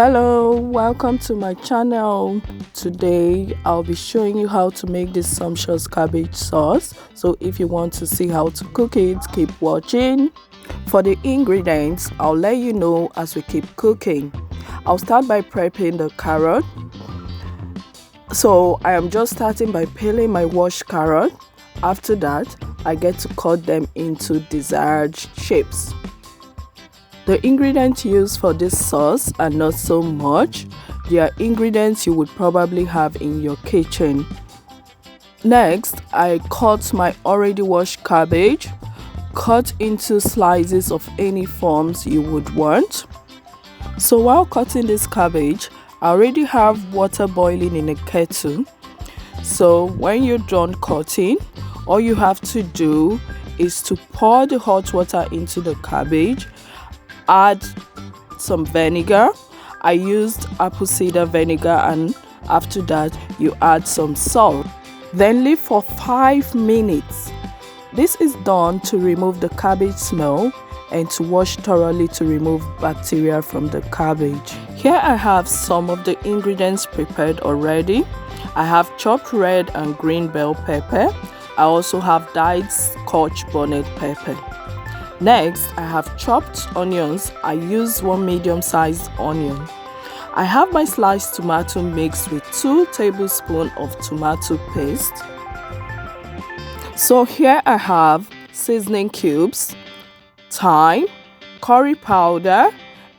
Hello, welcome to my channel. Today I'll be showing you how to make this sumptuous cabbage sauce. So if you want to see how to cook it, keep watching. For the ingredients, I'll let you know as we keep cooking. I'll start by prepping the carrot. So I am just starting by peeling my washed carrot. After that, I get to cut them into desired shapes. The ingredients used for this sauce are not so much. They are ingredients you would probably have in your kitchen. Next, I cut my already washed cabbage, cut into slices of any forms you would want. So while cutting this cabbage, I already have water boiling in a kettle. So when you're done cutting, all you have to do is to pour the hot water into the cabbage. Add some vinegar. I used apple cider vinegar, and after that you add some salt. Then leave for 5 minutes. This is done to remove the cabbage smell and to wash thoroughly to remove bacteria from the cabbage. Here I have some of the ingredients prepared already. I have chopped red and green bell pepper. I also have dyed Scotch bonnet pepper. Next, I have chopped onions. I use 1 medium-sized onion. I have my sliced tomato mixed with 2 tablespoons of tomato paste. So here I have seasoning cubes, thyme, curry powder,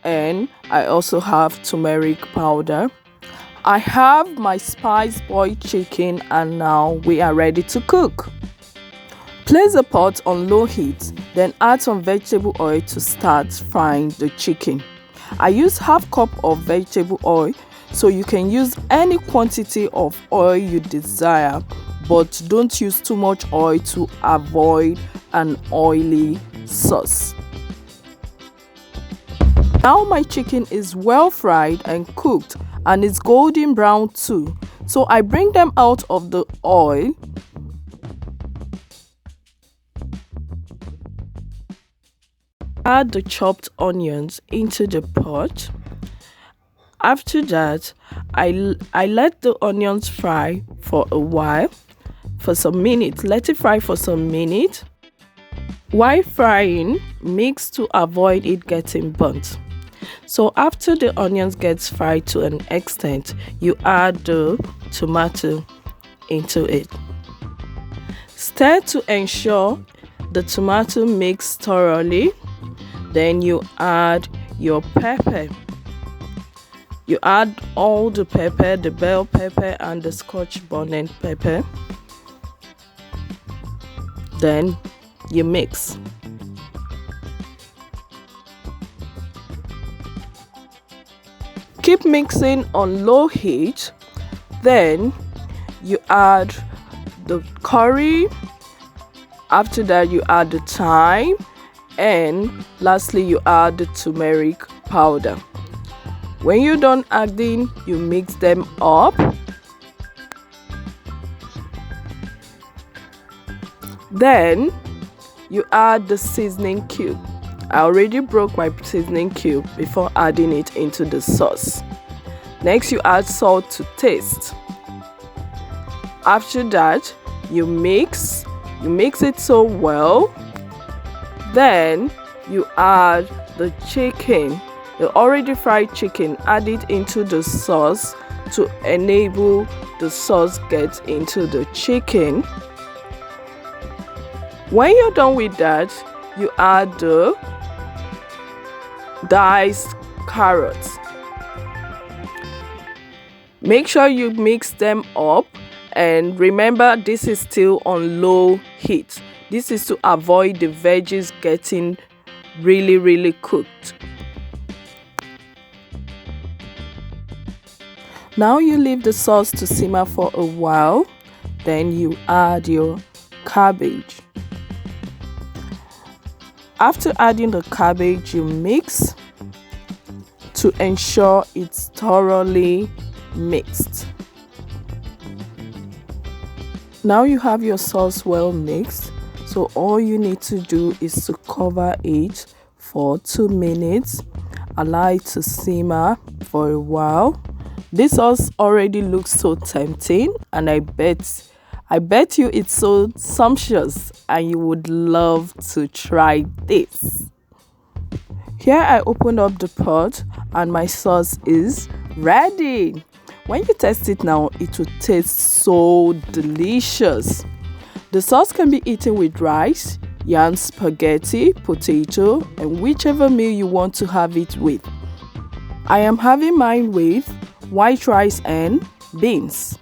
and I also have turmeric powder. I have my spiced boiled chicken, and now we are ready to cook. Place the pot on low heat, then add some vegetable oil to start frying the chicken. I use half cup of vegetable oil, so you can use any quantity of oil you desire, but don't use too much oil to avoid an oily sauce. Now my chicken is well fried and cooked, and it's golden brown too. So I bring them out of the oil. Add the chopped onions into the pot. After that, I let the onions fry for a while, for some minutes. Let it fry for some minutes. While frying, mix to avoid it getting burnt. So after the onions gets fried to an extent, you add the tomato into it. Stir to ensure the tomato mix thoroughly. Then you add your pepper. You add all the pepper, the bell pepper and the Scotch bonnet pepper. Then you mix. Keep mixing on low heat. Then you add the curry. After that, you add the thyme. And lastly, you add the turmeric powder. When you're done adding, you mix them up. Then you add the seasoning cube. I already broke my seasoning cube before adding it into the sauce. Next, you add salt to taste. After that, you mix it so well. Then you add the chicken, the already fried chicken. Add it into the sauce to enable the sauce get into the chicken. When you're done with that, you add the diced carrots. Make sure you mix them up, and remember, this is still on low heat. This is to avoid the veggies getting really cooked. Now you leave the sauce to simmer for a while. Then you add your cabbage. After adding the cabbage, you mix to ensure it's thoroughly mixed. Now you have your sauce well mixed. So all you need to do is to cover it for 2 minutes. allow it to simmer for a while. This sauce already looks so tempting, and I bet you it's so sumptuous and you would love to try this. Here I opened up the pot and my sauce is ready. When you taste it now, it will taste so delicious. The sauce can be eaten with rice, yam, spaghetti, potato, and whichever meal you want to have it with. I am having mine with white rice and beans.